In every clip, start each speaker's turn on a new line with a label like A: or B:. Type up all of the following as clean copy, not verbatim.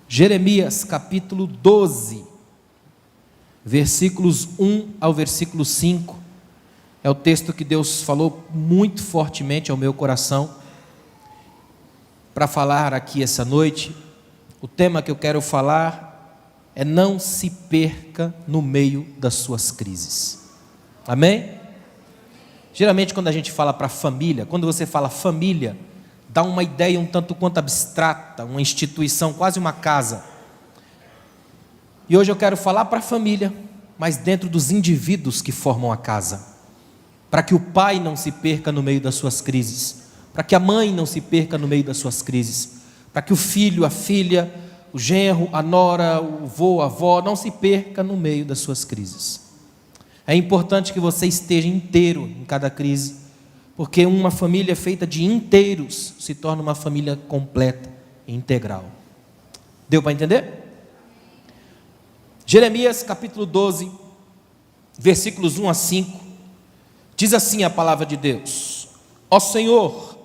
A: Jeremias capítulo 12, versículos 1 ao versículo 5, é o texto que Deus falou muito fortemente ao meu coração, para falar aqui essa noite. O tema que eu quero falar é: não se perca no meio das suas crises. Amém? Geralmente quando a gente fala para família, quando você fala família, dá uma ideia um tanto quanto abstrata, uma instituição, quase uma casa. E hoje eu quero falar para a família, mas dentro dos indivíduos que formam a casa, para que o pai não se perca no meio das suas crises, para que a mãe não se perca no meio das suas crises, para que o filho, a filha, o genro, a nora, o avô, a avó não se perca no meio das suas crises. É importante que você esteja inteiro em cada crise, porque uma família feita de inteiros se torna uma família completa e integral. Deu para entender? Jeremias capítulo 12, versículos 1 a 5, diz assim a palavra de Deus: Ó Senhor,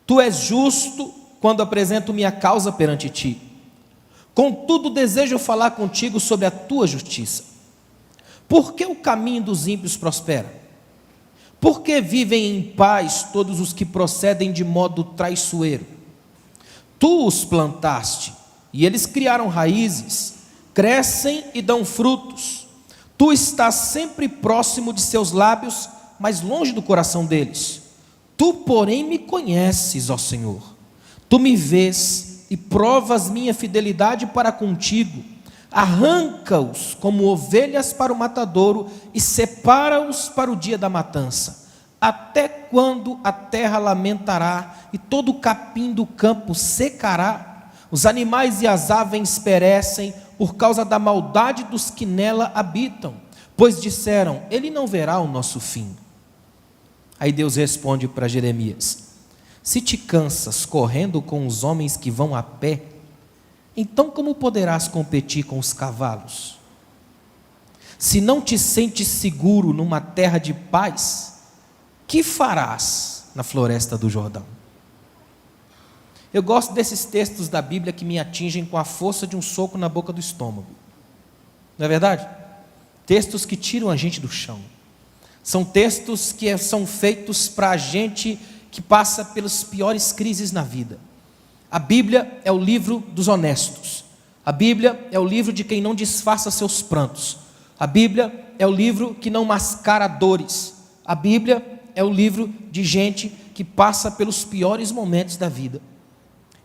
A: Tu és justo quando apresento minha causa perante Ti, contudo desejo falar contigo sobre a Tua justiça. Por que o caminho dos ímpios prospera? Por que vivem em paz todos os que procedem de modo traiçoeiro? Tu os plantaste, e eles criaram raízes, crescem e dão frutos. Tu estás sempre próximo de seus lábios, mas longe do coração deles. Tu, porém, me conheces, ó Senhor. Tu me vês e provas minha fidelidade para contigo. Arranca-os como ovelhas para o matadouro e separa-os para o dia da matança. Até quando a terra lamentará e todo o capim do campo secará? Os animais e as aves perecem por causa da maldade dos que nela habitam, pois disseram: ele não verá o nosso fim. Aí Deus responde para Jeremias: se te cansas correndo com os homens que vão a pé, então como poderás competir com os cavalos? Se não te sentes seguro numa terra de paz, que farás na floresta do Jordão? Eu gosto desses textos da Bíblia que me atingem com a força de um soco na boca do estômago. Não é verdade? Textos que tiram a gente do chão. São textos que são feitos para a gente que passa pelas piores crises na vida. A Bíblia é o livro dos honestos. A Bíblia é o livro de quem não disfarça seus prantos. A Bíblia é o livro que não mascara dores. A Bíblia é o livro de gente que passa pelos piores momentos da vida.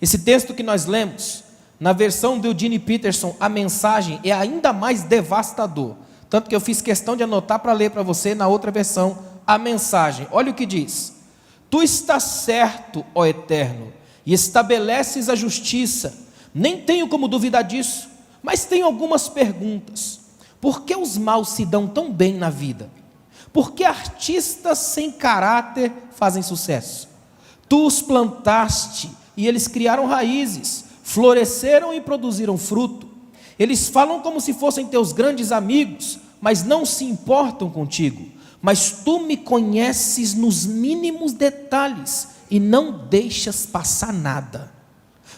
A: Esse texto que nós lemos, na versão do Eugene Peterson, a mensagem é ainda mais devastador. Tanto que eu fiz questão de anotar para ler para você na outra versão, a mensagem. Olha o que diz: Tu estás certo, ó Eterno, e estabeleces a justiça. Nem tenho como duvidar disso, mas tenho algumas perguntas. Por que os maus se dão tão bem na vida? Por que artistas sem caráter fazem sucesso? Tu os plantaste e eles criaram raízes, floresceram e produziram fruto. Eles falam como se fossem teus grandes amigos, mas não se importam contigo. Mas tu me conheces nos mínimos detalhes e não deixas passar nada.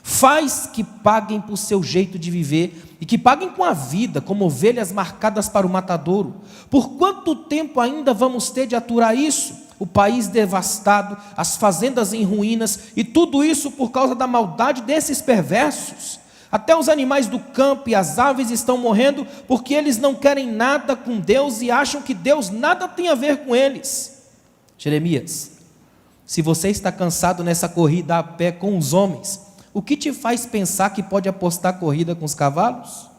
A: Faz que paguem por seu jeito de viver e que paguem com a vida, como ovelhas marcadas para o matadouro. Por quanto tempo ainda vamos ter de aturar isso? O país devastado, as fazendas em ruínas, e tudo isso por causa da maldade desses perversos. Até os animais do campo e as aves estão morrendo porque eles não querem nada com Deus e acham que Deus nada tem a ver com eles. Jeremias, se você está cansado nessa corrida a pé com os homens, o que te faz pensar que pode apostar corrida com os cavalos?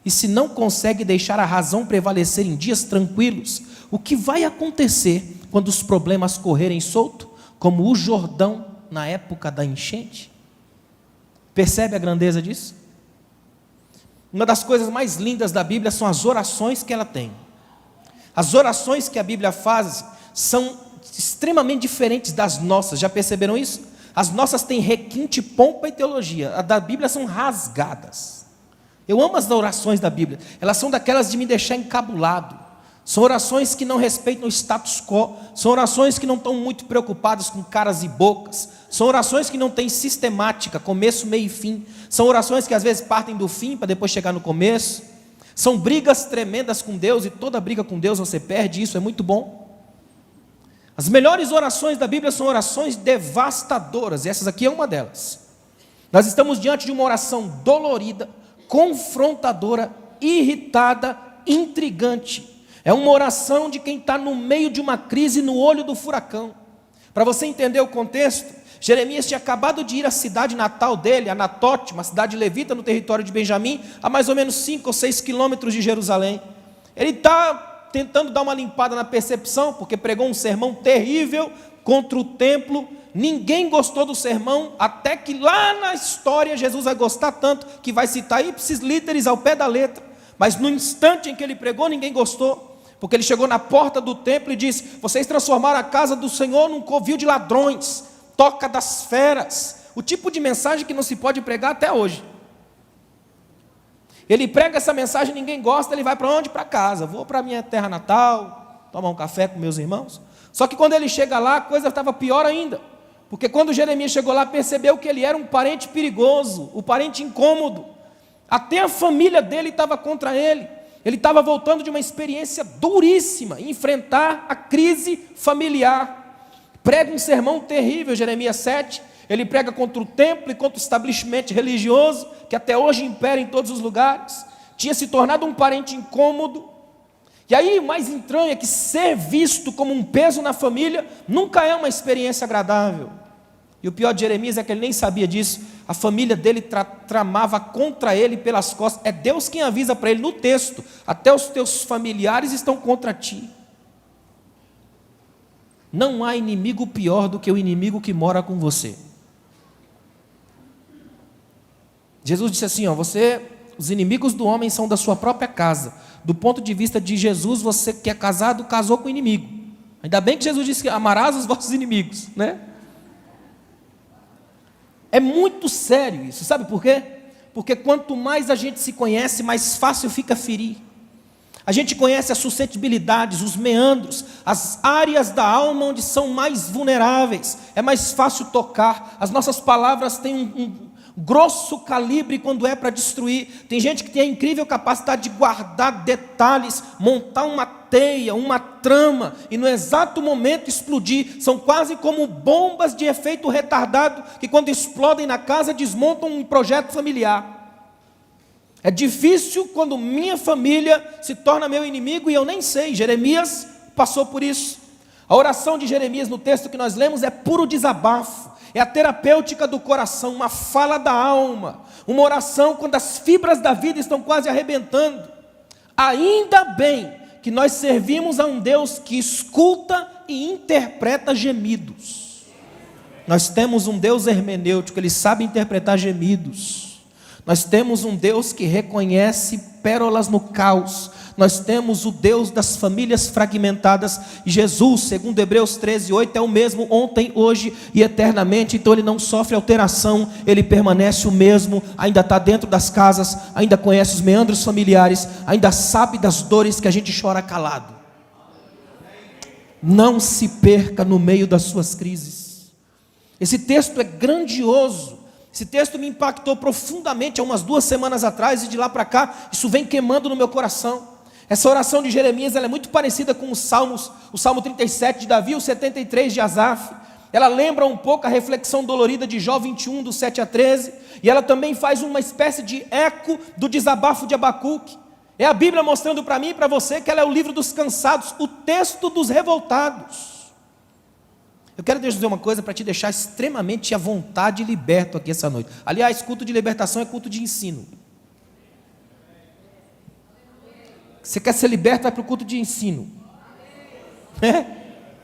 A: E se não consegue deixar a razão prevalecer em dias tranquilos, o que vai acontecer quando os problemas correrem solto, como o Jordão na época da enchente? Percebe a grandeza disso? Uma das coisas mais lindas da Bíblia são as orações que ela tem. As orações que a Bíblia faz são extremamente diferentes das nossas. Já perceberam isso? As nossas têm requinte, pompa e teologia. As da Bíblia são rasgadas. Eu amo as orações da Bíblia. Elas são daquelas de me deixar encabulado. São orações que não respeitam o status quo, são orações que não estão muito preocupadas com caras e bocas, são orações que não têm sistemática, começo, meio e fim, são orações que às vezes partem do fim para depois chegar no começo, são brigas tremendas com Deus, e toda briga com Deus você perde, isso é muito bom. As melhores orações da Bíblia são orações devastadoras, e essas aqui é uma delas. Nós estamos diante de uma oração dolorida, confrontadora, irritada, intrigante. É uma oração de quem está no meio de uma crise, no olho do furacão. Para você entender o contexto, Jeremias tinha acabado de ir à cidade natal dele, Anatote, uma cidade levita no território de Benjamim, a mais ou menos 5 ou 6 quilômetros de Jerusalém. Ele está tentando dar uma limpada na percepção, porque pregou um sermão terrível contra o templo. Ninguém gostou do sermão, até que lá na história Jesus vai gostar tanto, que vai citar ipsis literis ao pé da letra. Mas no instante em que ele pregou, ninguém gostou. Porque ele chegou na porta do templo e disse: vocês transformaram a casa do Senhor num covil de ladrões, toca das feras. O tipo de mensagem que não se pode pregar até hoje. Ele prega essa mensagem, ninguém gosta, ele vai para onde? Para casa. Vou para a minha terra natal, tomar um café com meus irmãos. Só que quando ele chega lá, a coisa estava pior ainda. Porque quando Jeremias chegou lá, percebeu que ele era um parente perigoso, um parente incômodo. Até a família dele estava contra ele. Ele estava voltando de uma experiência duríssima, enfrentar a crise familiar. Prega um sermão terrível, Jeremias 7. Ele prega contra o templo e contra o estabelecimento religioso, que até hoje impera em todos os lugares. Tinha se tornado um parente incômodo. E aí, o mais estranho é que ser visto como um peso na família nunca é uma experiência agradável. E o pior de Jeremias é que ele nem sabia disso. A família dele tramava contra ele pelas costas. É Deus quem avisa para ele no texto: até os teus familiares estão contra ti. Não há inimigo pior do que o inimigo que mora com você. Jesus disse assim: os inimigos do homem são da sua própria casa. Do ponto de vista de Jesus, você que é casado, casou com o inimigo. Ainda bem que Jesus disse que amarás os vossos inimigos, né? É muito sério isso, sabe por quê? Porque quanto mais a gente se conhece, mais fácil fica ferir. A gente conhece as suscetibilidades, os meandros, as áreas da alma onde são mais vulneráveis, é mais fácil tocar. As nossas palavras têm um grosso calibre quando é para destruir. Tem gente que tem a incrível capacidade de guardar detalhes, montar uma teia, uma trama, e no exato momento explodir. São quase como bombas de efeito retardado, que quando explodem na casa, desmontam um projeto familiar. É difícil quando minha família se torna meu inimigo e eu nem sei. Jeremias passou por isso. A oração de Jeremias no texto que nós lemos é puro desabafo. É a terapêutica do coração, uma fala da alma, uma oração quando as fibras da vida estão quase arrebentando. Ainda bem que nós servimos a um Deus que escuta e interpreta gemidos. Nós temos um Deus hermenêutico, Ele sabe interpretar gemidos. Nós temos um Deus que reconhece pérolas no caos. Nós temos o Deus das famílias fragmentadas. E Jesus, segundo Hebreus 13:8, é o mesmo ontem, hoje e eternamente. Então Ele não sofre alteração, Ele permanece o mesmo. Ainda está dentro das casas, ainda conhece os meandros familiares, ainda sabe das dores que a gente chora calado. Não se perca no meio das suas crises. Esse texto é grandioso. Esse texto me impactou profundamente há umas 2 semanas atrás, e de lá para cá, isso vem queimando no meu coração. Essa oração de Jeremias, ela é muito parecida com os salmos, o Salmo 37 de Davi, o 73 de Asaf. Ela lembra um pouco a reflexão dolorida de Jó 21, do 7 a 13, e ela também faz uma espécie de eco do desabafo de Abacuque. É a Bíblia mostrando para mim e para você que ela é o livro dos cansados, o texto dos revoltados. Eu quero dizer uma coisa para te deixar extremamente à vontade e liberto aqui essa noite. Aliás, culto de libertação é culto de ensino. Você quer ser liberto, vai para o culto de ensino.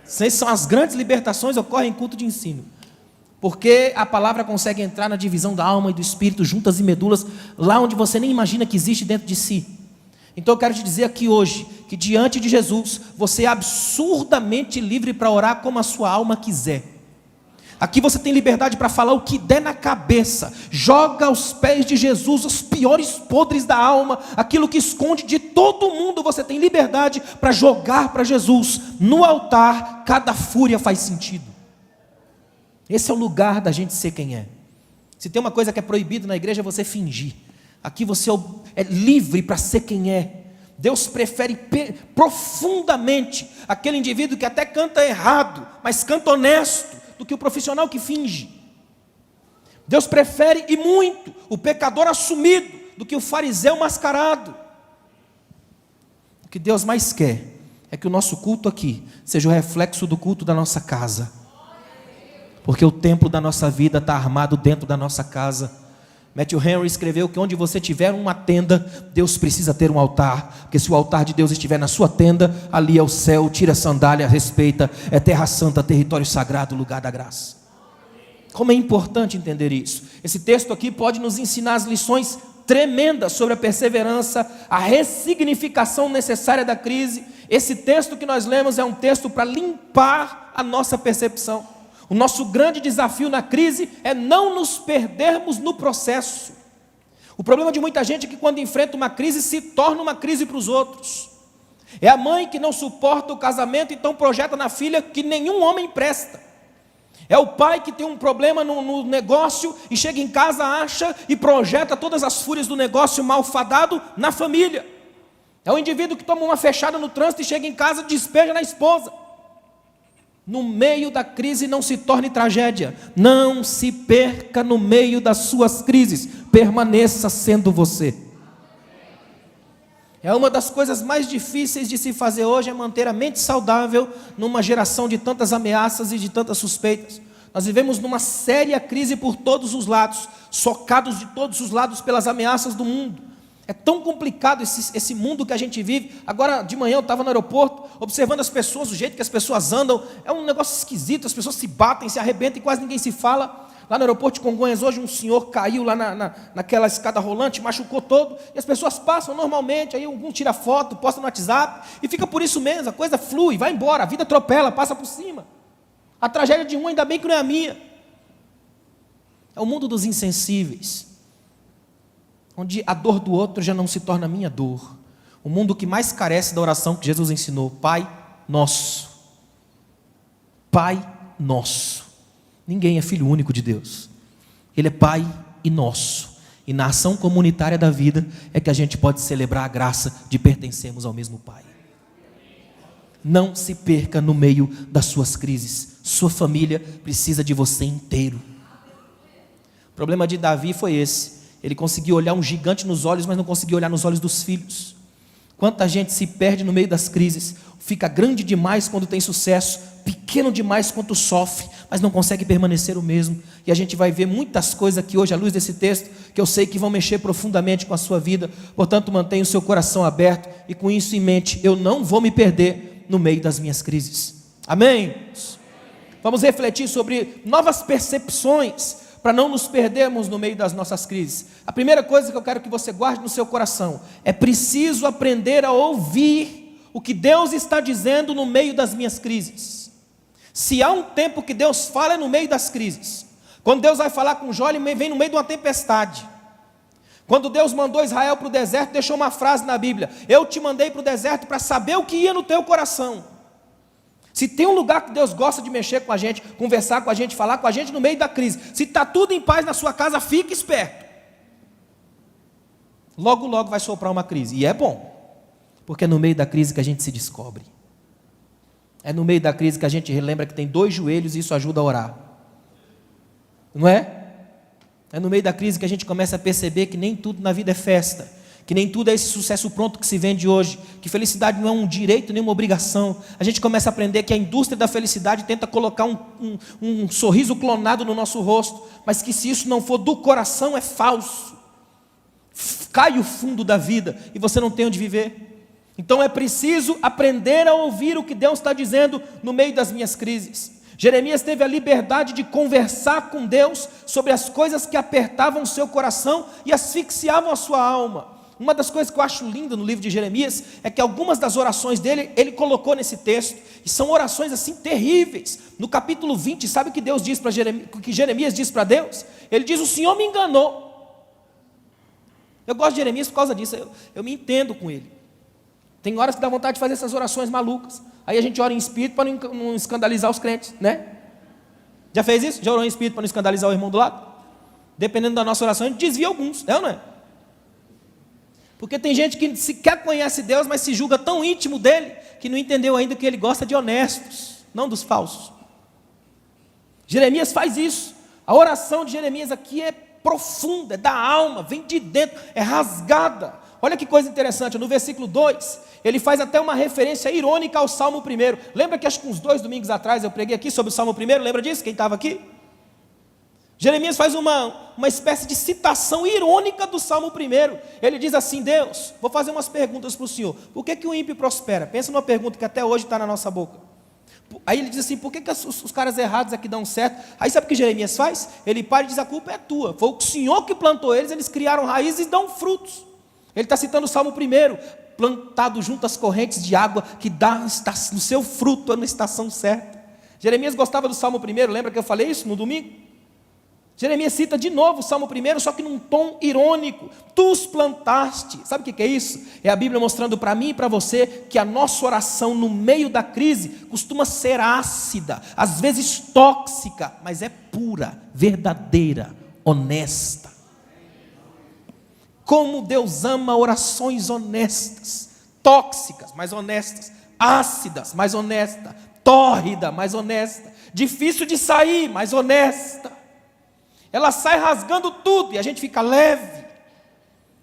A: Essas são as grandes libertações, ocorrem em culto de ensino. Porque a palavra consegue entrar na divisão da alma e do espírito, juntas e medulas, lá onde você nem imagina que existe dentro de si. Então eu quero te dizer aqui hoje, que diante de Jesus, você é absurdamente livre para orar como a sua alma quiser. Aqui você tem liberdade para falar o que der na cabeça. Joga aos pés de Jesus os piores podres da alma, aquilo que esconde de todo mundo. Você tem liberdade para jogar para Jesus. No altar, cada fúria faz sentido. Esse é o lugar da gente ser quem é. Se tem uma coisa que é proibido na igreja, é você fingir. Aqui você é livre para ser quem é. Deus prefere profundamente aquele indivíduo que até canta errado, mas canta honesto, do que o profissional que finge. Deus prefere e muito o pecador assumido do que o fariseu mascarado. O que Deus mais quer é que o nosso culto aqui seja o reflexo do culto da nossa casa, porque o templo da nossa vida está armado dentro da nossa casa. Matthew Henry escreveu que onde você tiver uma tenda, Deus precisa ter um altar, porque se o altar de Deus estiver na sua tenda, ali é o céu. Tira a sandália, respeita, é terra santa, território sagrado, lugar da graça. Como é importante entender isso. Esse texto aqui pode nos ensinar as lições tremendas sobre a perseverança, a ressignificação necessária da crise. Esse texto que nós lemos é um texto para limpar a nossa percepção. O nosso grande desafio na crise é não nos perdermos no processo. O problema de muita gente é que quando enfrenta uma crise, se torna uma crise para os outros. É a mãe que não suporta o casamento, então projeta na filha que nenhum homem presta. É o pai que tem um problema no negócio e chega em casa, acha e projeta todas as fúrias do negócio malfadado na família. É o indivíduo que toma uma fechada no trânsito e chega em casa e despeja na esposa. No meio da crise não se torne tragédia. Não se perca no meio das suas crises. Permaneça sendo você. É uma das coisas mais difíceis de se fazer hoje, é manter a mente saudável numa geração de tantas ameaças e de tantas suspeitas. Nós vivemos numa séria crise por todos os lados, socados de todos os lados pelas ameaças do mundo. É tão complicado esse mundo que a gente vive. Agora de manhã eu estava no aeroporto, observando as pessoas, o jeito que as pessoas andam, é um negócio esquisito, as pessoas se batem, se arrebentam e quase ninguém se fala. Lá no aeroporto de Congonhas hoje um senhor caiu lá naquela escada rolante, machucou todo, e as pessoas passam normalmente, aí um tira foto, posta no WhatsApp, e fica por isso mesmo, a coisa flui, vai embora, a vida atropela, passa por cima. A tragédia de um ainda bem que não é a minha. É o mundo dos insensíveis, onde a dor do outro já não se torna minha dor. O mundo que mais carece da oração que Jesus ensinou: Pai Nosso. Pai Nosso. Ninguém é filho único de Deus. Ele é Pai e Nosso. E na ação comunitária da vida é que a gente pode celebrar a graça de pertencermos ao mesmo Pai. Não se perca no meio das suas crises. Sua família precisa de você inteiro. O problema de Davi foi esse. Ele conseguiu olhar um gigante nos olhos, mas não conseguiu olhar nos olhos dos filhos. Quanta gente se perde no meio das crises, fica grande demais quando tem sucesso, pequeno demais quando sofre, mas não consegue permanecer o mesmo. E a gente vai ver muitas coisas aqui hoje, à luz desse texto, que eu sei que vão mexer profundamente com a sua vida. Portanto, mantenha o seu coração aberto e com isso em mente: eu não vou me perder no meio das minhas crises. Amém? Vamos refletir sobre novas percepções para não nos perdermos no meio das nossas crises. A primeira coisa que eu quero que você guarde no seu coração: é preciso aprender a ouvir o que Deus está dizendo no meio das minhas crises. Se há um tempo que Deus fala, é no meio das crises. Quando Deus vai falar com Jó, ele vem no meio de uma tempestade. Quando Deus mandou Israel para o deserto, deixou uma frase na Bíblia: eu te mandei para o deserto para saber o que ia no teu coração. Se tem um lugar que Deus gosta de mexer com a gente, conversar com a gente, falar com a gente no meio da crise, se está tudo em paz na sua casa, fique esperto. Logo, logo vai soprar uma crise. E é bom, porque é no meio da crise que a gente se descobre. É no meio da crise que a gente relembra que tem 2 joelhos e isso ajuda a orar. Não é? É no meio da crise que a gente começa a perceber que nem tudo na vida é festa, que nem tudo é esse sucesso pronto que se vende hoje, que felicidade não é um direito nem uma obrigação. A gente começa a aprender que a indústria da felicidade tenta colocar um sorriso clonado no nosso rosto, mas que se isso não for do coração é falso. Cai o fundo da vida e você não tem onde viver. Então é preciso aprender a ouvir o que Deus está dizendo no meio das minhas crises. Jeremias teve a liberdade de conversar com Deus sobre as coisas que apertavam o seu coração e asfixiavam a sua alma. Uma das coisas que eu acho linda no livro de Jeremias é que algumas das orações dele, ele colocou nesse texto, e são orações assim terríveis. No capítulo 20, sabe o que Deus diz para Jeremias, o que Jeremias diz para Deus? Ele diz: o Senhor me enganou. Eu gosto de Jeremias por causa disso, eu me entendo com ele. Tem horas que dá vontade de fazer essas orações malucas. Aí a gente ora em espírito para não escandalizar os crentes, né? Já fez isso? Já orou em espírito para não escandalizar o irmão do lado? Dependendo da nossa oração, a gente desvia alguns, não é? Porque tem gente que sequer conhece Deus, mas se julga tão íntimo dele, que não entendeu ainda que ele gosta de honestos, não dos falsos. Jeremias faz isso. A oração de Jeremias aqui é profunda, é da alma, vem de dentro, é rasgada. Olha que coisa interessante, no versículo 2, ele faz até uma referência irônica ao Salmo 1. Lembra que acho que uns 2 domingos atrás eu preguei aqui sobre o Salmo 1? Lembra disso? Quem estava aqui? Jeremias faz uma espécie de citação irônica do Salmo 1. Ele diz assim: Deus, vou fazer umas perguntas para o Senhor. Por que o ímpio prospera? Pensa numa pergunta que até hoje está na nossa boca. Aí ele diz assim: por que os caras errados aqui dão certo? Aí sabe o que Jeremias faz? Ele para e diz: a culpa é tua. Foi o Senhor que plantou eles criaram raízes e dão frutos. Ele está citando o Salmo 1. Plantado junto às correntes de água, que dá no seu fruto na estação certa. Jeremias gostava do Salmo 1, lembra que eu falei isso no domingo? Jeremias cita de novo o Salmo 1, só que num tom irônico. Tu os plantaste. Sabe o que é isso? É a Bíblia mostrando para mim e para você que a nossa oração no meio da crise costuma ser ácida, às vezes tóxica, mas é pura, verdadeira, honesta. Como Deus ama orações honestas, tóxicas, mas honestas, ácidas, mas honesta, tórrida, mas honesta, difícil de sair, mas honesta. Ela sai rasgando tudo e a gente fica leve.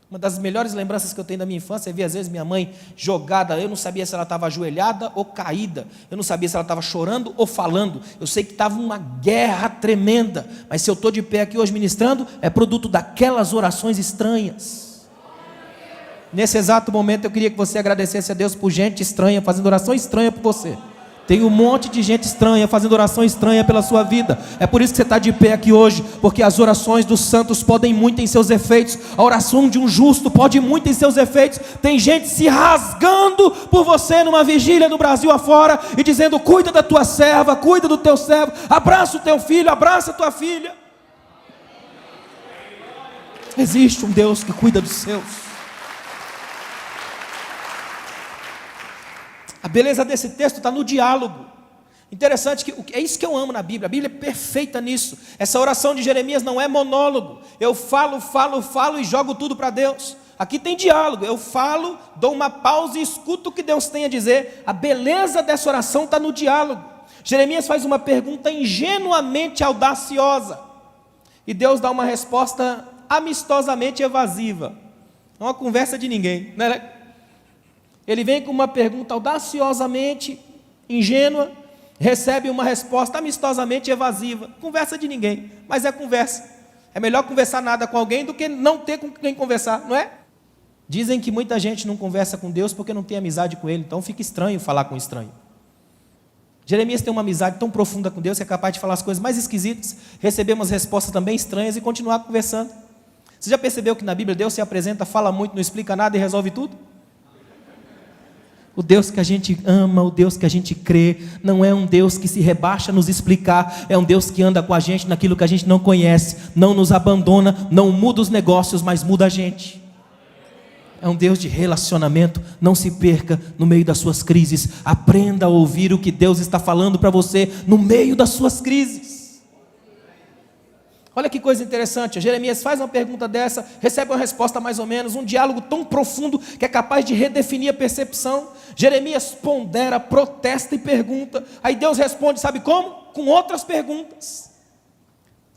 A: Uma das melhores lembranças que eu tenho da minha infância é ver às vezes minha mãe jogada. Eu não sabia se ela estava ajoelhada ou caída. Eu não sabia se ela estava chorando ou falando. Eu sei que estava uma guerra tremenda. Mas se eu estou de pé aqui hoje ministrando, é produto daquelas orações estranhas. Nesse exato momento eu queria que você agradecesse a Deus por gente estranha, fazendo oração estranha por você. Tem um monte de gente estranha fazendo oração estranha pela sua vida. É por isso que você está de pé aqui hoje, porque as orações dos santos podem muito em seus efeitos. A oração de um justo pode muito em seus efeitos. Tem gente se rasgando por você numa vigília no Brasil afora e dizendo: cuida da tua serva, cuida do teu servo, abraça o teu filho, abraça a tua filha. Existe um Deus que cuida dos seus. A beleza desse texto está no diálogo. Interessante que é isso que eu amo na Bíblia. A Bíblia é perfeita nisso. Essa oração de Jeremias não é monólogo. Eu falo e jogo tudo para Deus. Aqui tem diálogo. Eu falo, dou uma pausa e escuto o que Deus tem a dizer. A beleza dessa oração está no diálogo. Jeremias faz uma pergunta ingenuamente audaciosa e Deus dá uma resposta amistosamente evasiva. Não é uma conversa de ninguém, né? Ele vem com uma pergunta audaciosamente ingênua, recebe uma resposta amistosamente evasiva. Conversa de ninguém, mas é conversa. É melhor conversar nada com alguém do que não ter com quem conversar, não é? Dizem que muita gente não conversa com Deus porque não tem amizade com Ele, então fica estranho falar com estranho. Jeremias tem uma amizade tão profunda com Deus que é capaz de falar as coisas mais esquisitas, receber umas respostas também estranhas e continuar conversando. Você já percebeu que na Bíblia Deus se apresenta, fala muito, não explica nada e resolve tudo? O Deus que a gente ama, o Deus que a gente crê, não é um Deus que se rebaixa a nos explicar, é um Deus que anda com a gente naquilo que a gente não conhece, não nos abandona, não muda os negócios, mas muda a gente. É um Deus de relacionamento. Não se perca no meio das suas crises, aprenda a ouvir o que Deus está falando para você no meio das suas crises. Olha que coisa interessante, Jeremias faz uma pergunta dessa, recebe uma resposta mais ou menos, um diálogo tão profundo que é capaz de redefinir a percepção. Jeremias pondera, protesta e pergunta, aí Deus responde, sabe como? Com outras perguntas.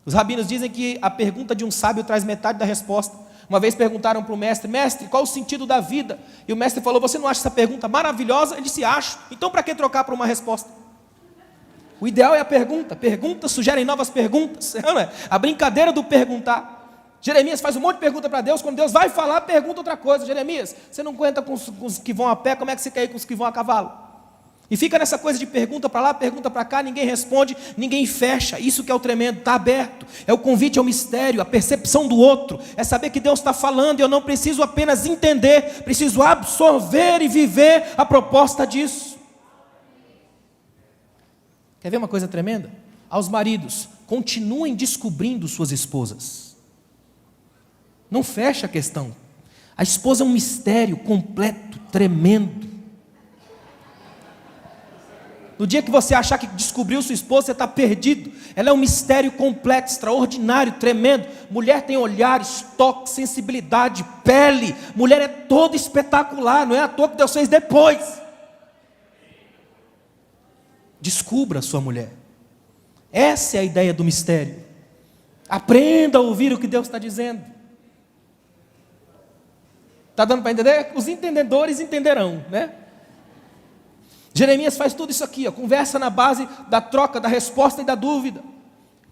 A: Os rabinos dizem que a pergunta de um sábio traz metade da resposta. Uma vez perguntaram para o mestre: mestre, qual o sentido da vida? E o mestre falou: você não acha essa pergunta maravilhosa? Ele disse: acho. Então para que trocar por uma resposta? O ideal é a pergunta. Perguntas sugerem novas perguntas. Não é? A brincadeira do perguntar. Jeremias faz um monte de pergunta para Deus. Quando Deus vai falar, pergunta outra coisa. Jeremias, você não aguenta com os que vão a pé, como é que você quer ir com os que vão a cavalo? E fica nessa coisa de pergunta para lá, pergunta para cá, ninguém responde, ninguém fecha. Isso que é o tremendo, está aberto. É o convite ao mistério, a percepção do outro. É saber que Deus está falando e eu não preciso apenas entender, preciso absorver e viver a proposta disso. Quer ver uma coisa tremenda? Aos maridos, continuem descobrindo suas esposas. Não fecha a questão. A esposa é um mistério completo, tremendo. No dia que você achar que descobriu sua esposa, você está perdido. Ela é um mistério completo, extraordinário, tremendo. Mulher tem olhares, toque, sensibilidade, pele. Mulher é toda espetacular, não é à toa que Deus fez depois. Descubra a sua mulher. Essa é a ideia do mistério. Aprenda a ouvir o que Deus está dizendo. Está dando para entender? Os entendedores entenderão, né? Jeremias faz tudo isso aqui, ó, conversa na base da troca, da resposta e da dúvida.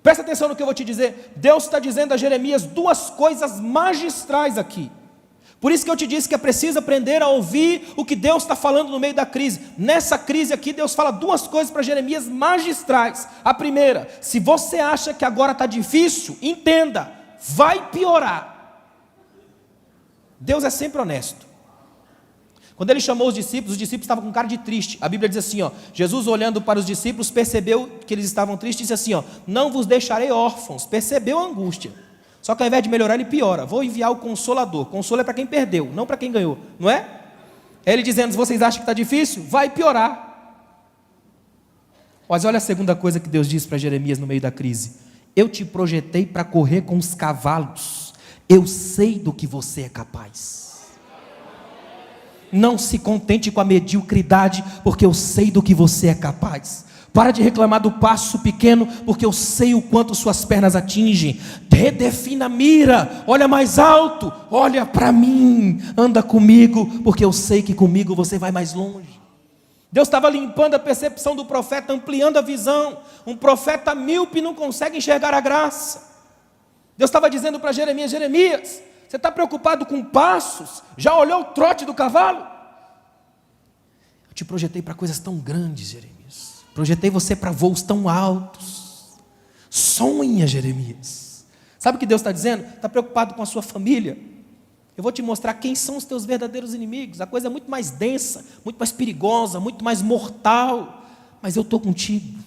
A: Presta atenção no que eu vou te dizer. Deus está dizendo a Jeremias duas coisas magistrais aqui. Por isso que eu te disse que é preciso aprender a ouvir o que Deus está falando no meio da crise. Nessa crise aqui, Deus fala duas coisas para Jeremias magistrais. A primeira, se você acha que agora está difícil, entenda, vai piorar. Deus é sempre honesto. Quando ele chamou os discípulos estavam com cara de triste. A Bíblia diz assim, ó, Jesus olhando para os discípulos, percebeu que eles estavam tristes e disse assim, ó, não vos deixarei órfãos. Percebeu a angústia. Só que ao invés de melhorar, ele piora. Vou enviar o Consolador. Consolo é para quem perdeu, não para quem ganhou, não é? Ele dizendo, vocês acham que está difícil? Vai piorar. Mas olha a segunda coisa que Deus disse para Jeremias no meio da crise. Eu te projetei para correr com os cavalos. Eu sei do que você é capaz. Não se contente com a mediocridade, porque eu sei do que você é capaz. Para de reclamar do passo pequeno, porque eu sei o quanto suas pernas atingem. Redefina a mira, olha mais alto, olha para mim, anda comigo, porque eu sei que comigo você vai mais longe. Deus estava limpando a percepção do profeta, ampliando a visão. Um profeta míope não consegue enxergar a graça. Deus estava dizendo para Jeremias, Jeremias, você está preocupado com passos? Já olhou o trote do cavalo? Eu te projetei para coisas tão grandes, Jeremias. Projetei você para voos tão altos. Sonha, Jeremias. Sabe o que Deus está dizendo? Está preocupado com a sua família? Eu vou te mostrar quem são os teus verdadeiros inimigos. A coisa é muito mais densa, muito mais perigosa, muito mais mortal. Mas eu estou contigo.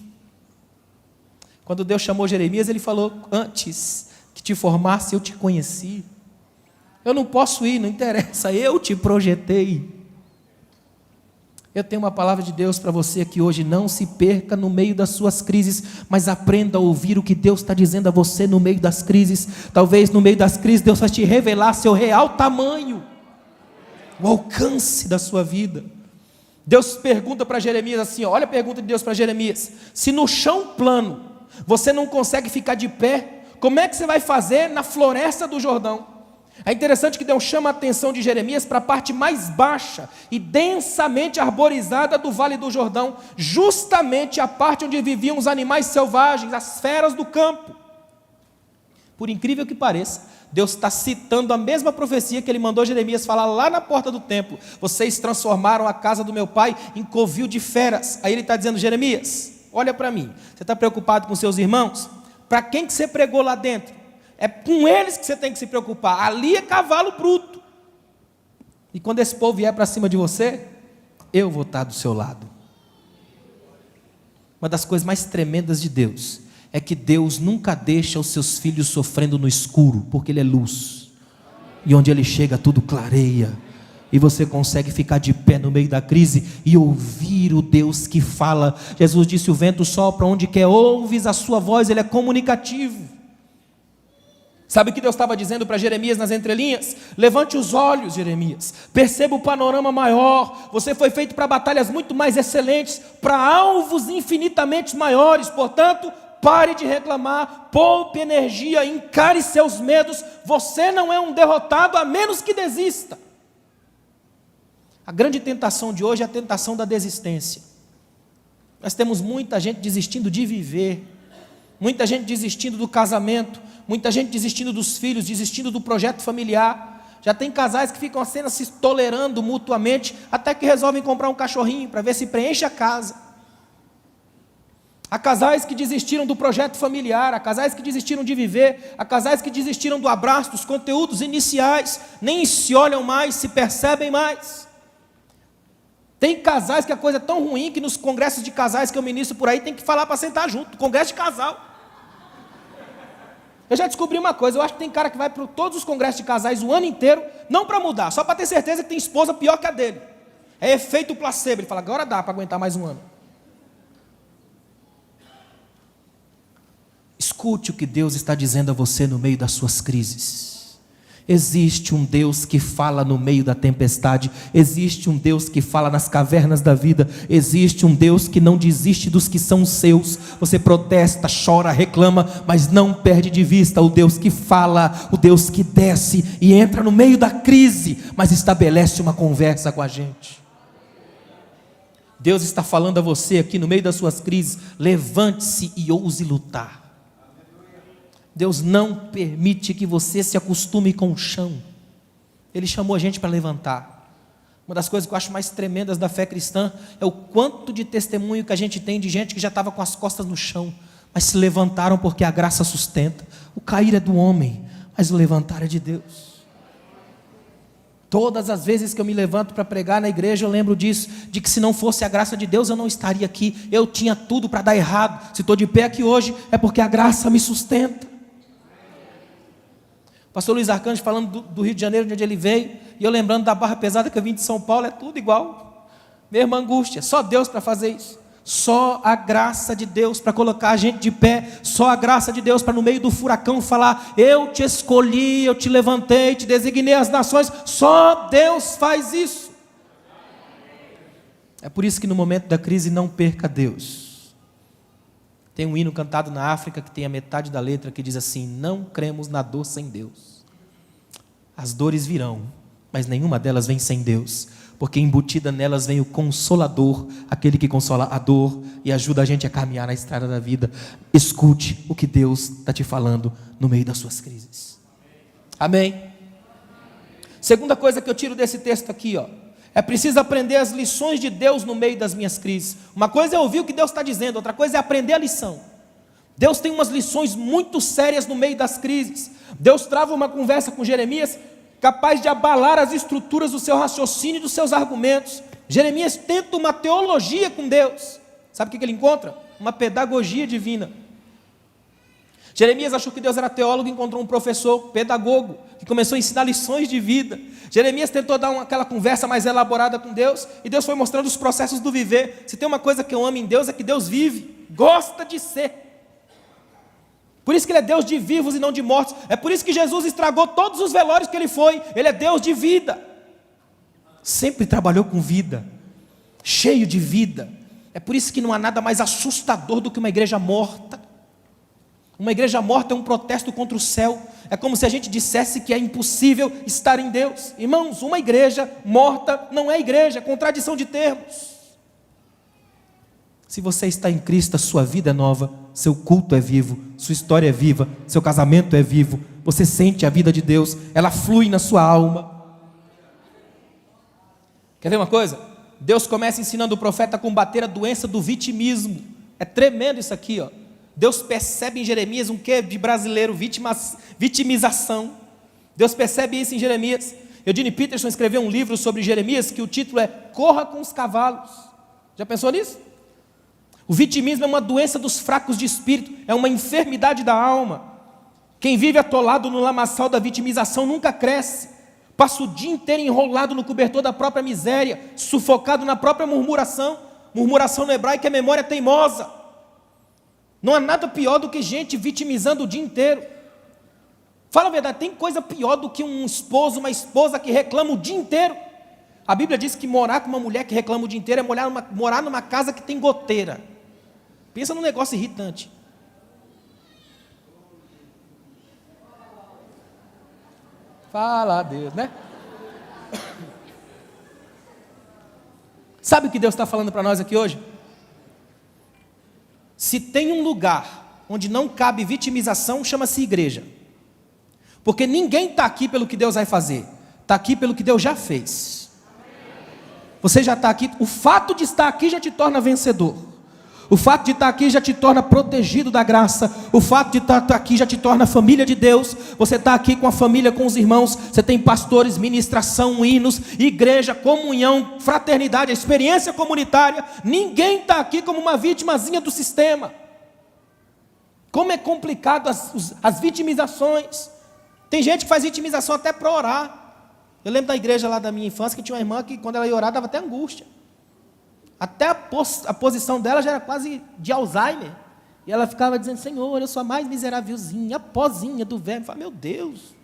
A: Quando Deus chamou Jeremias, Ele falou, antes que te formasse, eu te conheci. Eu não posso ir, não interessa, eu te projetei. Eu tenho uma palavra de Deus para você aqui hoje. Não se perca no meio das suas crises, mas aprenda a ouvir o que Deus está dizendo a você no meio das crises. Talvez no meio das crises Deus vai te revelar seu real tamanho, o alcance da sua vida. Deus pergunta para Jeremias assim, olha a pergunta de Deus para Jeremias. Se no chão plano você não consegue ficar de pé, como é que você vai fazer na floresta do Jordão? É interessante que Deus chama a atenção de Jeremias para a parte mais baixa e densamente arborizada do Vale do Jordão, justamente a parte onde viviam os animais selvagens, as feras do campo. Por incrível que pareça, Deus está citando a mesma profecia que Ele mandou Jeremias falar lá na porta do templo. Vocês transformaram a casa do meu pai em covil de feras. Aí Ele está dizendo, Jeremias, olha para mim, você está preocupado com seus irmãos? Para quem que você pregou lá dentro? É com eles que você tem que se preocupar. Ali é cavalo bruto. E quando esse povo vier para cima de você, eu vou estar do seu lado. Uma das coisas mais tremendas de Deus é que Deus nunca deixa os seus filhos sofrendo no escuro, porque Ele é luz. E onde Ele chega, tudo clareia. E você consegue ficar de pé no meio da crise e ouvir o Deus que fala. Jesus disse, o vento sopra onde quer, ouves a sua voz, Ele é comunicativo. Sabe o que Deus estava dizendo para Jeremias nas entrelinhas? Levante os olhos, Jeremias, perceba o panorama maior. Você foi feito para batalhas muito mais excelentes, para alvos infinitamente maiores. Portanto, pare de reclamar, poupe energia, encare seus medos. Você não é um derrotado, a menos que desista. A grande tentação de hoje é a tentação da desistência. Nós temos muita gente desistindo de viver, muita gente desistindo do casamento, muita gente desistindo dos filhos, desistindo do projeto familiar. Já tem casais que ficam apenas se tolerando mutuamente, até que resolvem comprar um cachorrinho, para ver se preenche a casa. Há casais que desistiram do projeto familiar, há casais que desistiram de viver, há casais que desistiram do abraço, dos conteúdos iniciais, nem se olham mais, se percebem mais. Tem casais que a coisa é tão ruim que nos congressos de casais que eu ministro por aí, tem que falar para sentar junto, congresso de casal. Eu já descobri uma coisa, eu acho que tem cara que vai para todos os congressos de casais o ano inteiro, não para mudar, só para ter certeza que tem esposa pior que a dele. É efeito placebo, ele fala, agora dá para aguentar mais um ano. Escute o que Deus está dizendo a você no meio das suas crises. Existe um Deus que fala no meio da tempestade, existe um Deus que fala nas cavernas da vida, existe um Deus que não desiste dos que são seus. Você protesta, chora, reclama, mas não perde de vista o Deus que fala, o Deus que desce e entra no meio da crise, mas estabelece uma conversa com a gente. Deus está falando a você aqui no meio das suas crises, levante-se e ouse lutar. Deus não permite que você se acostume com o chão. Ele chamou a gente para levantar. Uma das coisas que eu acho mais tremendas da fé cristã é o quanto de testemunho que a gente tem de gente que já estava com as costas no chão, mas se levantaram porque a graça sustenta. O cair é do homem, mas o levantar é de Deus. Todas as vezes que eu me levanto para pregar na igreja, eu lembro disso, de que se não fosse a graça de Deus, eu não estaria aqui. Eu tinha tudo para dar errado. Se estou de pé aqui hoje, é porque a graça me sustenta. Pastor Luiz Arcanjo falando do Rio de Janeiro, de onde ele veio, e eu lembrando da barra pesada que eu vim de São Paulo, é tudo igual, mesma angústia, só Deus para fazer isso, só a graça de Deus para colocar a gente de pé, só a graça de Deus para no meio do furacão falar, eu te escolhi, eu te levantei, te designei as nações, só Deus faz isso. É por isso que no momento da crise não perca Deus. Tem um hino cantado na África que tem a metade da letra que diz assim, não cremos na dor sem Deus. As dores virão, mas nenhuma delas vem sem Deus, porque embutida nelas vem o Consolador, aquele que consola a dor e ajuda a gente a caminhar na estrada da vida. Escute o que Deus está te falando no meio das suas crises. Amém? Segunda coisa que eu tiro desse texto aqui, é preciso aprender as lições de Deus no meio das minhas crises. Uma coisa é ouvir o que Deus está dizendo, outra coisa é aprender a lição. Deus tem umas lições muito sérias no meio das crises. Deus trava uma conversa com Jeremias, capaz de abalar as estruturas do seu raciocínio e dos seus argumentos. Jeremias tenta uma teologia com Deus. Sabe o que ele encontra? Uma pedagogia divina. Jeremias achou que Deus era teólogo e encontrou um professor, pedagogo, que começou a ensinar lições de vida. Jeremias tentou dar aquela conversa mais elaborada com Deus, e Deus foi mostrando os processos do viver. Se tem uma coisa que eu amo em Deus, é que Deus vive, gosta de ser. Por isso que Ele é Deus de vivos e não de mortos. É por isso que Jesus estragou todos os velórios que Ele foi. Ele é Deus de vida. Sempre trabalhou com vida, cheio de vida. É por isso que não há nada mais assustador do que uma igreja morta. Uma igreja morta é um protesto contra o céu. É como se a gente dissesse que é impossível estar em Deus. Irmãos, uma igreja morta não é igreja, é contradição de termos. Se você está em Cristo, a sua vida é nova, seu culto é vivo, sua história é viva, seu casamento é vivo, você sente a vida de Deus, ela flui na sua alma. Quer ver uma coisa? Deus começa ensinando o profeta a combater a doença do vitimismo. É tremendo isso aqui, Deus percebe em Jeremias um quê de brasileiro, vitimização. Deus percebe isso em Jeremias. Eugene Peterson escreveu um livro sobre Jeremias que o título é Corra com os Cavalos. Já pensou nisso? O vitimismo é uma doença dos fracos de espírito, é uma enfermidade da alma. Quem vive atolado no lamaçal da vitimização nunca cresce. Passa o dia inteiro enrolado no cobertor da própria miséria, sufocado na própria murmuração. Murmuração no hebraico é memória teimosa. Não há nada pior do que gente vitimizando o dia inteiro. Fala a verdade, tem coisa pior do que um esposo, uma esposa que reclama o dia inteiro. A Bíblia diz que morar com uma mulher que reclama o dia inteiro é morar numa casa que tem goteira. Pensa num negócio irritante. Fala a Deus, né? Sabe o que Deus está falando para nós aqui hoje? Se tem um lugar onde não cabe vitimização, chama-se igreja. Porque ninguém está aqui pelo que Deus vai fazer. Está aqui pelo que Deus já fez. Você já está aqui, o fato de estar aqui já te torna vencedor. O fato de estar aqui já te torna protegido da graça. O fato de estar aqui já te torna família de Deus. Você está aqui com a família, com os irmãos. Você tem pastores, ministração, hinos, igreja, comunhão, fraternidade, experiência comunitária. Ninguém está aqui como uma vitimazinha do sistema. Como é complicado as vitimizações. Tem gente que faz vitimização até para orar. Eu lembro da igreja lá da minha infância que tinha uma irmã que quando ela ia orar dava até angústia. Até a posição dela já era quase de Alzheimer. E ela ficava dizendo, Senhor, eu sou a mais miserávelzinha, a pozinha do verbo. Eu falei, meu Deus.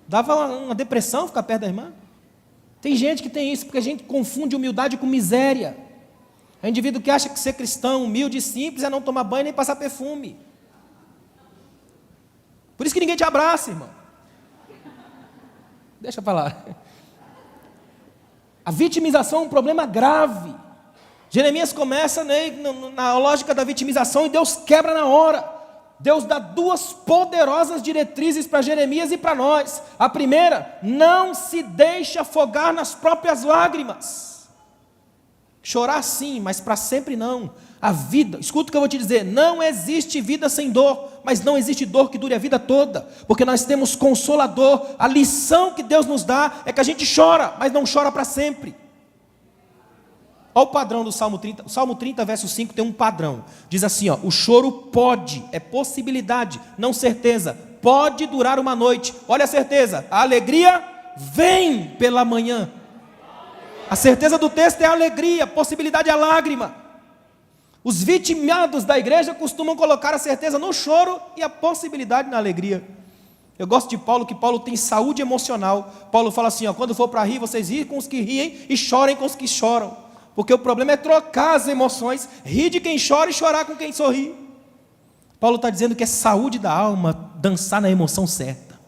A: Dava uma depressão ficar perto da irmã. Tem gente que tem isso, porque a gente confunde humildade com miséria. É um indivíduo que acha que ser cristão, humilde e simples é não tomar banho nem passar perfume. Por isso que ninguém te abraça, irmão. Deixa eu falar. A vitimização é um problema grave. Jeremias começa na lógica da vitimização e Deus quebra na hora. Deus dá duas poderosas diretrizes para Jeremias e para nós. A primeira, não se deixe afogar nas próprias lágrimas. Chorar sim, mas para sempre não. A vida, escuta o que eu vou te dizer, não existe vida sem dor, mas não existe dor que dure a vida toda, porque nós temos Consolador. A lição que Deus nos dá é que a gente chora, mas não chora para sempre. Olha o padrão do Salmo 30. O Salmo 30, verso 5 tem um padrão. Diz assim, ó, o choro pode, é possibilidade, não certeza. Pode durar uma noite. Olha a certeza, a alegria vem pela manhã. A certeza do texto é a alegria, a possibilidade é a lágrima. Os vitimados da igreja costumam colocar a certeza no choro e a possibilidade na alegria. Eu gosto de Paulo, que Paulo tem saúde emocional. Paulo fala assim, ó, quando for para rir, vocês riem com os que riem e chorem com os que choram. Porque o problema é trocar as emoções, rir de quem chora e chorar com quem sorri. Paulo está dizendo que é saúde da alma, dançar na emoção certa.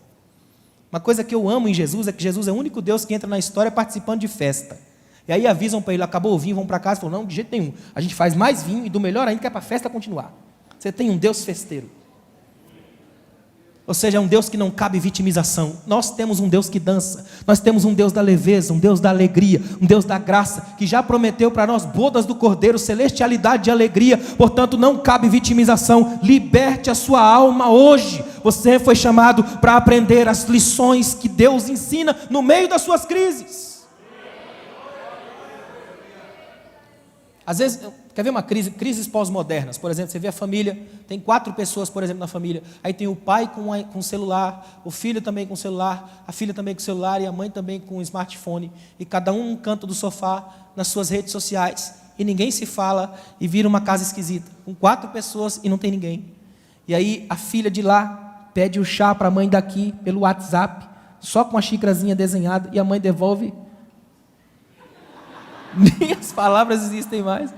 A: Uma coisa que eu amo em Jesus é que Jesus é o único Deus que entra na história participando de festa. E aí avisam para ele, acabou o vinho, vão para casa. Ele falou, não, de jeito nenhum. A gente faz mais vinho e do melhor ainda que é para a festa continuar. Você tem um Deus festeiro. Ou seja, é um Deus que não cabe vitimização. Nós temos um Deus que dança. Nós temos um Deus da leveza, um Deus da alegria, um Deus da graça, que já prometeu para nós bodas do Cordeiro, celestialidade e alegria. Portanto, não cabe vitimização. Liberte a sua alma hoje. Você foi chamado para aprender as lições que Deus ensina no meio das suas crises. Às vezes, quer ver uma crise, crises pós-modernas, por exemplo, você vê a família, tem 4 pessoas, por exemplo, na família, aí tem o pai com celular, o filho também com celular, a filha também com celular e a mãe também com smartphone, e cada um num canto do sofá, nas suas redes sociais, e ninguém se fala, e vira uma casa esquisita, com 4 pessoas e não tem ninguém. E aí a filha de lá pede o chá para a mãe daqui, pelo WhatsApp, só com a xícarazinha desenhada, e a mãe devolve. Nem as palavras existem mais.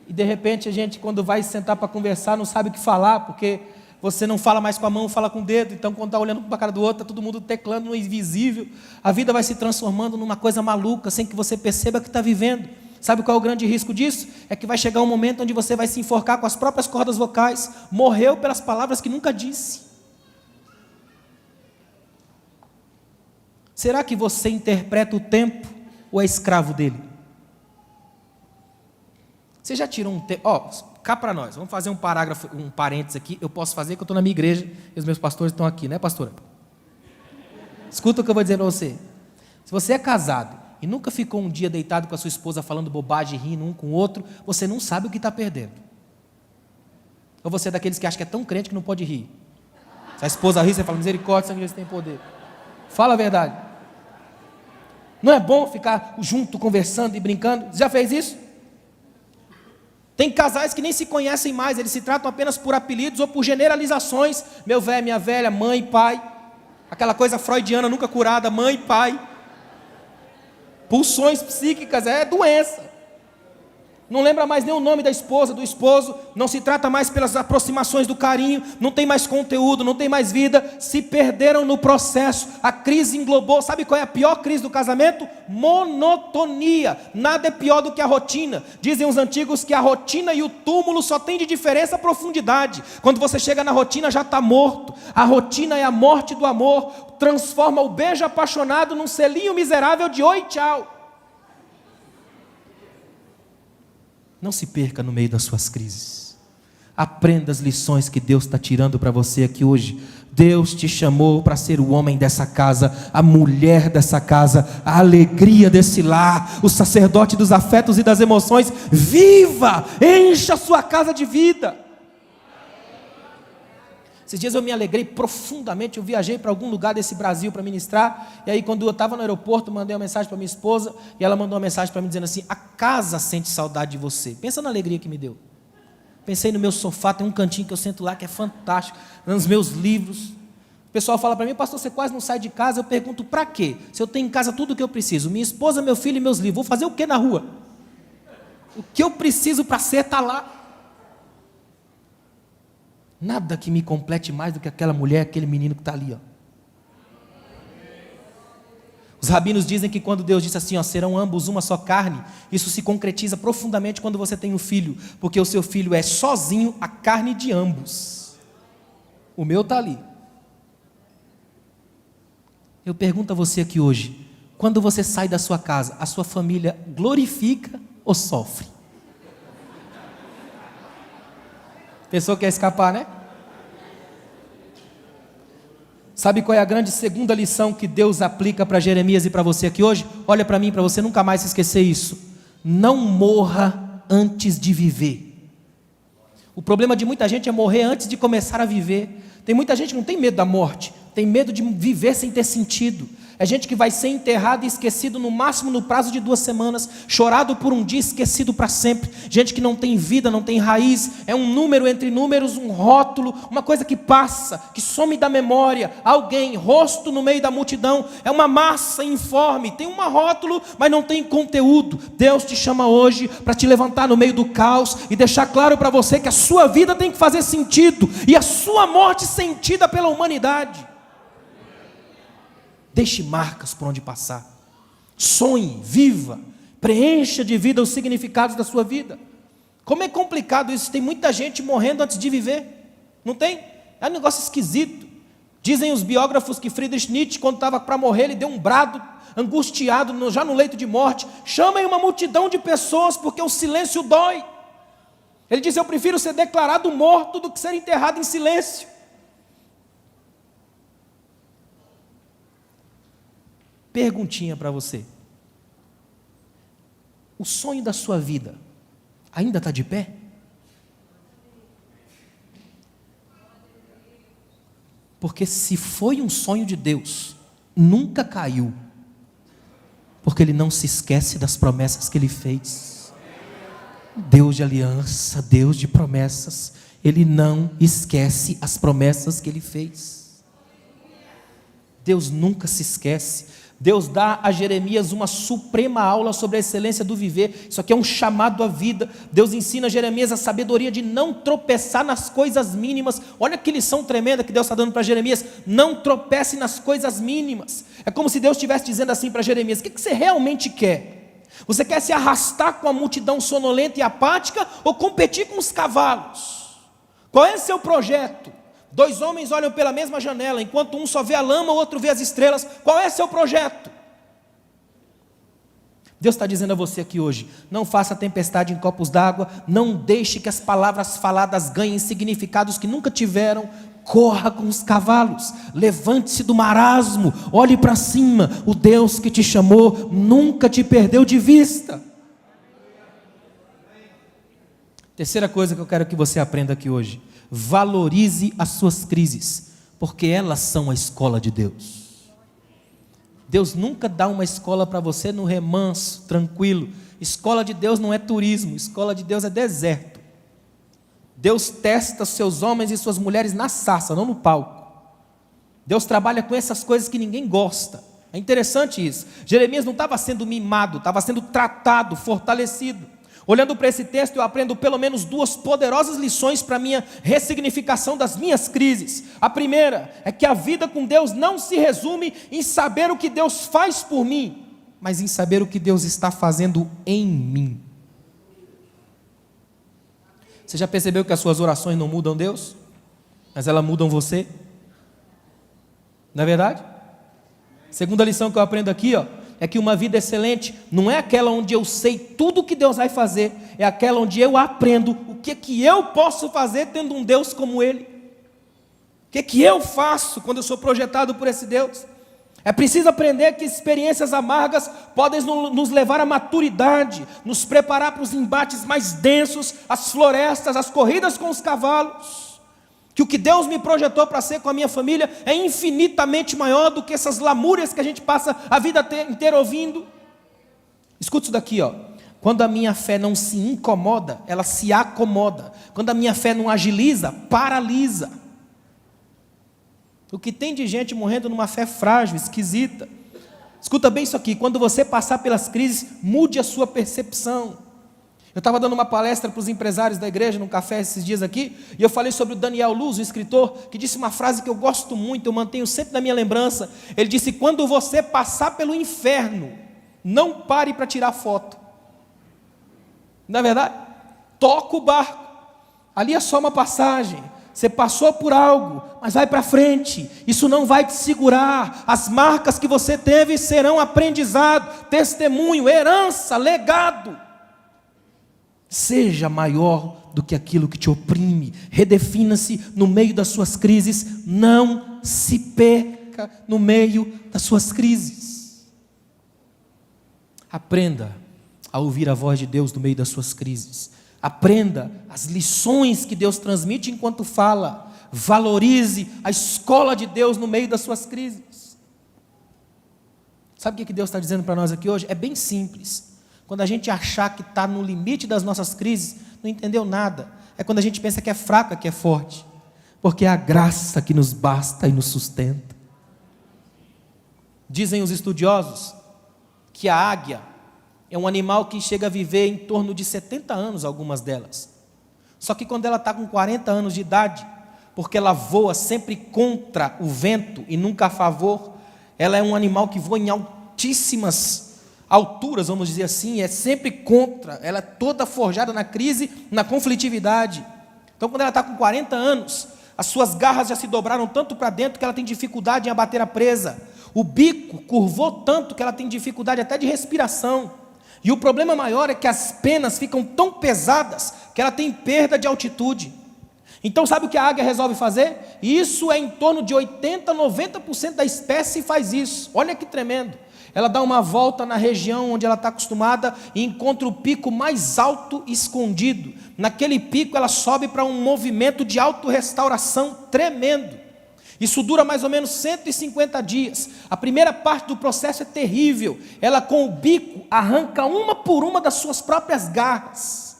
A: E de repente a gente, quando vai sentar para conversar, não sabe o que falar, porque você não fala mais com a mão, fala com o dedo. Então quando está olhando para a cara do outro, está todo mundo teclando no invisível. A vida vai se transformando numa coisa maluca, sem que você perceba que está vivendo. Sabe qual é o grande risco disso? É que vai chegar um momento onde você vai se enforcar com as próprias cordas vocais. Morreu pelas palavras que nunca disse. Será que você interpreta o tempo ou é escravo dele? Você já tirou um tempo? Ó, cá para nós, vamos fazer um parágrafo, um parênteses aqui. Eu posso fazer que eu estou na minha igreja e os meus pastores estão aqui, né, pastora? Escuta o que eu vou dizer para você. Se você é casado e nunca ficou um dia deitado com a sua esposa falando bobagem, rindo um com o outro, você não sabe o que está perdendo. Ou você é daqueles que acha que é tão crente que não pode rir. Se a esposa ri, você fala, misericórdia, sangue de Deus tem poder. Fala a verdade. Não é bom ficar junto, conversando e brincando? Você já fez isso? Tem casais que nem se conhecem mais, eles se tratam apenas por apelidos ou por generalizações. Meu velho, minha velha, mãe, pai. Aquela coisa freudiana nunca curada, mãe, pai. Pulsões psíquicas, é doença. não lembra mais nem o nome da esposa, do esposo, não se trata mais pelas aproximações do carinho, não tem mais conteúdo, não tem mais vida, se perderam no processo, a crise englobou. Sabe qual é a pior crise do casamento? Monotonia. Nada é pior do que a rotina. Dizem os antigos que a rotina e o túmulo só tem de diferença a profundidade. Quando você chega na rotina já está morto. A rotina é a morte do amor, transforma o beijo apaixonado num selinho miserável de oi, tchau. Não se perca no meio das suas crises. Aprenda as lições que Deus está tirando para você aqui hoje. Deus te chamou para ser o homem dessa casa, a mulher dessa casa, a alegria desse lar, o sacerdote dos afetos e das emoções. Viva! Encha a sua casa de vida. Esses dias eu me alegrei profundamente, eu viajei para algum lugar desse Brasil para ministrar, e aí quando eu estava no aeroporto, mandei uma mensagem para minha esposa, e ela mandou uma mensagem para mim dizendo assim: a casa sente saudade de você. Pensa na alegria que me deu. Pensei no meu sofá, tem um cantinho que eu sento lá que é fantástico, nos meus livros. O pessoal fala para mim: pastor, você quase não sai de casa. Eu pergunto: para quê? Se eu tenho em casa tudo o que eu preciso, minha esposa, meu filho e meus livros, vou fazer o que na rua? O que eu preciso para ser está lá. Nada que me complete mais do que aquela mulher, aquele menino que está ali. Ó. Os rabinos dizem que quando Deus disse assim, ó, serão ambos uma só carne, isso se concretiza profundamente quando você tem um filho, porque o seu filho é sozinho a carne de ambos. O meu está ali. Eu pergunto a você aqui hoje, quando você sai da sua casa, a sua família glorifica ou sofre? Pessoa quer escapar, né? Sabe qual é a grande segunda lição que Deus aplica para Jeremias e para você aqui hoje? Olha para mim, para você nunca mais se esquecer isso. Não morra antes de viver. O problema de muita gente é morrer antes de começar a viver. Tem muita gente que não tem medo da morte, tem medo de viver sem ter sentido. É gente que vai ser enterrado e esquecido no máximo no prazo de 2 semanas, chorado por um dia, esquecido para sempre. Gente que não tem vida, não tem raiz, é um número entre números, um rótulo, uma coisa que passa, que some da memória. Alguém, rosto no meio da multidão, é uma massa informe, tem um rótulo, mas não tem conteúdo. Deus te chama hoje para te levantar no meio do caos e deixar claro para você que a sua vida tem que fazer sentido e a sua morte sentida pela humanidade. Deixe marcas por onde passar. Sonhe, viva, preencha de vida os significados da sua vida. Como é complicado isso, tem muita gente morrendo antes de viver. Não tem? É um negócio esquisito. Dizem os biógrafos que Friedrich Nietzsche, quando estava para morrer, ele deu um brado, angustiado, já no leito de morte. Chamem uma multidão de pessoas, porque o silêncio dói. Ele diz: eu prefiro ser declarado morto do que ser enterrado em silêncio. Perguntinha para você: o sonho da sua vida ainda está de pé? Porque se foi um sonho de Deus, nunca caiu, porque Ele não se esquece das promessas que Ele fez. Deus de aliança, Deus de promessas, Ele não esquece as promessas que Ele fez. Deus nunca se esquece. Deus dá a Jeremias uma suprema aula sobre a excelência do viver. Isso aqui é um chamado à vida. Deus ensina a Jeremias a sabedoria de não tropeçar nas coisas mínimas. Olha que lição tremenda que Deus está dando para Jeremias. Não tropece nas coisas mínimas. É como se Deus estivesse dizendo assim para Jeremias: o que você realmente quer? Você quer se arrastar com a multidão sonolenta e apática ou competir com os cavalos? Qual é o seu projeto? 2 homens olham pela mesma janela, enquanto um só vê a lama, o outro vê as estrelas. Qual é seu projeto? Deus está dizendo a você aqui hoje: não faça tempestade em copos d'água, não deixe que as palavras faladas ganhem significados que nunca tiveram. Corra com os cavalos, levante-se do marasmo, olhe para cima. O Deus que te chamou nunca te perdeu de vista. Terceira coisa que eu quero que você aprenda aqui hoje: valorize as suas crises, porque elas são a escola de Deus. Deus nunca dá uma escola para você no remanso, tranquilo. Escola de Deus não é turismo, escola de Deus é deserto. Deus testa seus homens e suas mulheres na sarça, não no palco. Deus trabalha com essas coisas que ninguém gosta. É interessante isso. Jeremias não estava sendo mimado, estava sendo tratado, fortalecido. Olhando para esse texto, eu aprendo pelo menos duas poderosas lições para a minha ressignificação das minhas crises. A primeira é que a vida com Deus não se resume em saber o que Deus faz por mim, mas em saber o que Deus está fazendo em mim. Você já percebeu que as suas orações não mudam Deus, mas elas mudam você? Não é verdade? Segunda lição que eu aprendo aqui, é que uma vida excelente não é aquela onde eu sei tudo o que Deus vai fazer, é aquela onde eu aprendo o que eu posso fazer tendo um Deus como Ele. O que eu faço quando eu sou projetado por esse Deus? É preciso aprender que experiências amargas podem nos levar à maturidade, nos preparar para os embates mais densos, as florestas, as corridas com os cavalos. Que o que Deus me projetou para ser com a minha família é infinitamente maior do que essas lamúrias que a gente passa a vida inteira ouvindo. Escuta isso daqui, Quando a minha fé não se incomoda, ela se acomoda. Quando a minha fé não agiliza, paralisa. O que tem de gente morrendo numa fé frágil, esquisita. Escuta bem isso aqui, quando você passar pelas crises, mude a sua percepção. Eu estava dando uma palestra para os empresários da igreja, num café esses dias aqui, e eu falei sobre o Daniel Luz, um escritor, que disse uma frase que eu gosto muito, eu mantenho sempre na minha lembrança. Ele disse: quando você passar pelo inferno, não pare para tirar foto. Não é verdade? Toca o barco, ali é só uma passagem, você passou por algo, mas vai para frente, isso não vai te segurar, as marcas que você teve serão aprendizado, testemunho, herança, legado. Seja maior do que aquilo que te oprime, redefina-se no meio das suas crises, não se perca no meio das suas crises. Aprenda a ouvir a voz de Deus no meio das suas crises, aprenda as lições que Deus transmite enquanto fala, valorize a escola de Deus no meio das suas crises. Sabe o que Deus está dizendo para nós aqui hoje? É bem simples. Quando a gente achar que está no limite das nossas crises, não entendeu nada. É quando a gente pensa que é fraca, que é forte. Porque é a graça que nos basta e nos sustenta. Dizem os estudiosos que a águia é um animal que chega a viver em torno de 70 anos, algumas delas. Só que quando ela está com 40 anos de idade, porque ela voa sempre contra o vento e nunca a favor, ela é um animal que voa em altíssimas alturas, vamos dizer assim, é sempre contra, ela é toda forjada na crise, na conflitividade. Então quando ela está com 40 anos, as suas garras já se dobraram tanto para dentro que ela tem dificuldade em abater a presa, o bico curvou tanto que ela tem dificuldade até de respiração, e o problema maior é que as penas ficam tão pesadas que ela tem perda de altitude. Então sabe o que a águia resolve fazer? Isso é em torno de 80, 90% da espécie faz isso, olha que tremendo. Ela dá uma volta na região onde ela está acostumada e encontra o pico mais alto escondido. Naquele pico ela sobe para um movimento de autorrestauração tremendo. Isso dura mais ou menos 150 dias. A primeira parte do processo é terrível. Ela com o bico arranca uma por uma das suas próprias garras.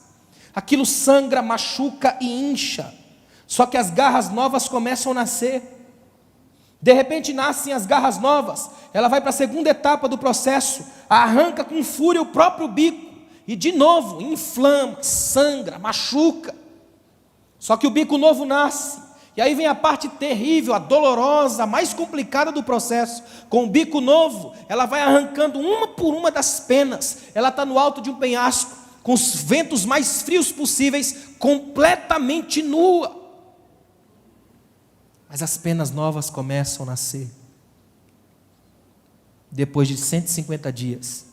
A: Aquilo sangra, machuca e incha. Só que as garras novas começam a nascer. De repente nascem as garras novas, ela vai para a segunda etapa do processo, arranca com fúria o próprio bico, e de novo, inflama, sangra, machuca. Só que o bico novo nasce, e aí vem a parte terrível, a dolorosa, a mais complicada do processo. Com o bico novo, ela vai arrancando uma por uma das penas, ela está no alto de um penhasco, com os ventos mais frios possíveis, completamente nua. Mas as penas novas começam a nascer. Depois de 150 dias,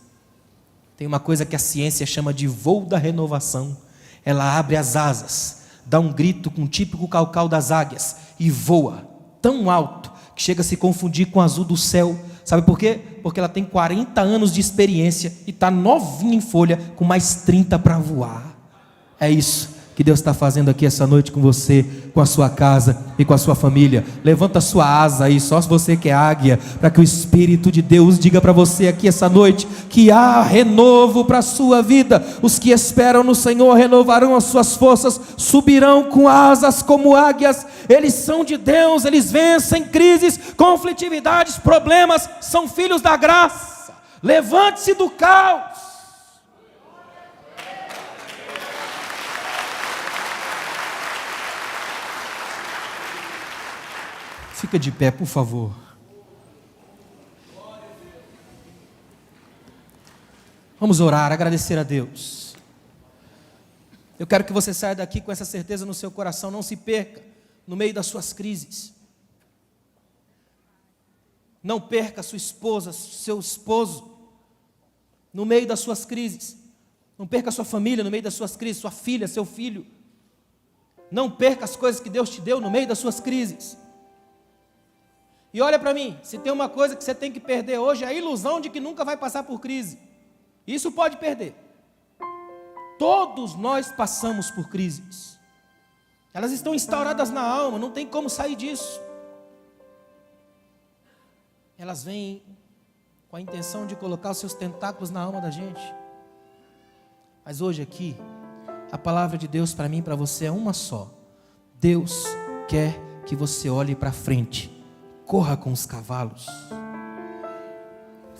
A: tem uma coisa que a ciência chama de voo da renovação. Ela abre as asas, dá um grito com o típico caucau das águias e voa tão alto que chega a se confundir com o azul do céu. Sabe por quê? Porque ela tem 40 anos de experiência e está novinha em folha, com mais 30 para voar. É isso que Deus está fazendo aqui essa noite com você, com a sua casa e com a sua família. Levanta a sua asa aí, só se você que é águia, para que o Espírito de Deus diga para você aqui essa noite que há renovo para a sua vida. Os que esperam no Senhor renovarão as suas forças, subirão com asas como águias. Eles são de Deus, eles vencem crises, conflitividades, problemas, são filhos da graça. Levante-se do caos. Fica de pé, por favor. Vamos orar, agradecer a Deus. Eu quero que você saia daqui com essa certeza no seu coração. Não se perca no meio das suas crises. Não perca sua esposa, seu esposo no meio das suas crises. Não perca sua família no meio das suas crises, sua filha, seu filho. Não perca as coisas que Deus te deu no meio das suas crises. E olha para mim, se tem uma coisa que você tem que perder hoje, é a ilusão de que nunca vai passar por crise. Isso pode perder. Todos nós passamos por crises. Elas estão instauradas na alma, não tem como sair disso. Elas vêm com a intenção de colocar os seus tentáculos na alma da gente. Mas hoje aqui, a palavra de Deus para mim e para você é uma só. Deus quer que você olhe para frente. Corra com os cavalos.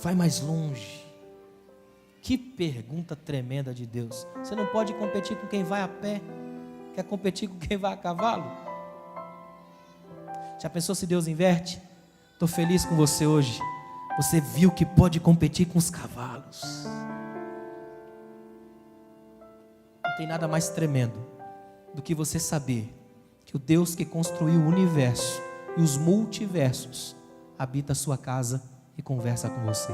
A: Vai mais longe. Que pergunta tremenda de Deus. Você não pode competir com quem vai a pé. Quer competir com quem vai a cavalo? Já pensou se Deus inverte? Estou feliz com você hoje. Você viu que pode competir com os cavalos. Não tem nada mais tremendo do que você saber que o Deus que construiu o universo e os multiversos habita a sua casa e conversa com você.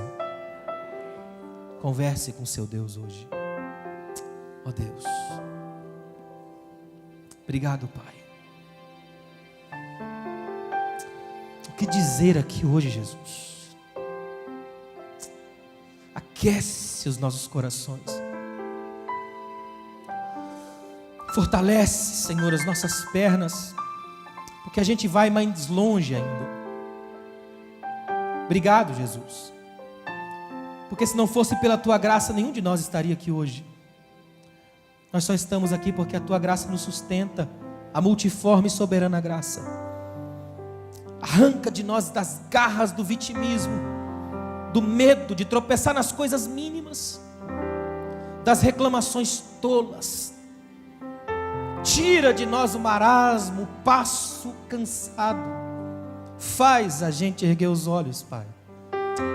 A: Converse com seu Deus hoje. Ó Deus, obrigado, Pai. O que dizer aqui hoje, Jesus? Aquece os nossos corações. Fortalece, Senhor, as nossas pernas, porque a gente vai mais longe ainda. Obrigado, Jesus. Porque se não fosse pela Tua graça, nenhum de nós estaria aqui hoje. Nós só estamos aqui porque a Tua graça nos sustenta, a multiforme e soberana graça. Arranca de nós das garras do vitimismo, do medo de tropeçar nas coisas mínimas, das reclamações tolas. Tira de nós o marasmo, o passo cansado. Faz a gente erguer os olhos, Pai,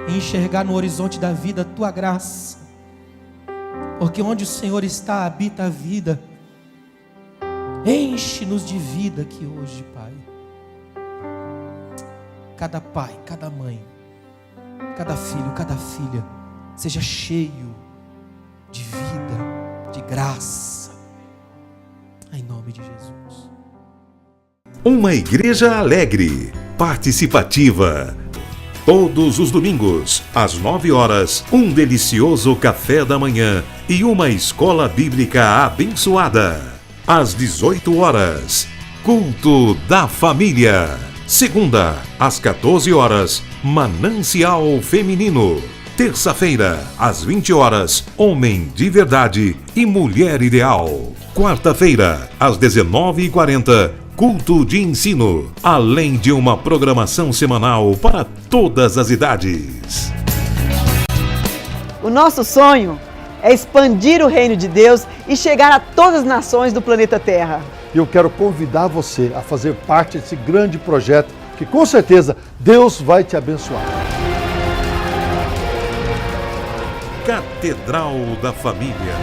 A: e enxergar no horizonte da vida a Tua graça. Porque onde o Senhor está, habita a vida. Enche-nos de vida aqui hoje, Pai. Cada pai, cada mãe, cada filho, cada filha, seja cheio de vida, de graça. Em nome de Jesus.
B: Uma igreja alegre, participativa. Todos os domingos, às 9 horas, um delicioso café da manhã e uma escola bíblica abençoada. Às 18 horas, culto da família. Segunda, às 14 horas, Manancial Feminino. Terça-feira, às 20 horas, Homem de Verdade e Mulher Ideal. Quarta-feira, às 19h40, Culto de Ensino, além de uma programação semanal para todas as idades.
C: O nosso sonho é expandir o reino de Deus e chegar a todas as nações do planeta Terra.
D: E eu quero convidar você a fazer parte desse grande projeto que com certeza Deus vai te abençoar.
B: Catedral da Família.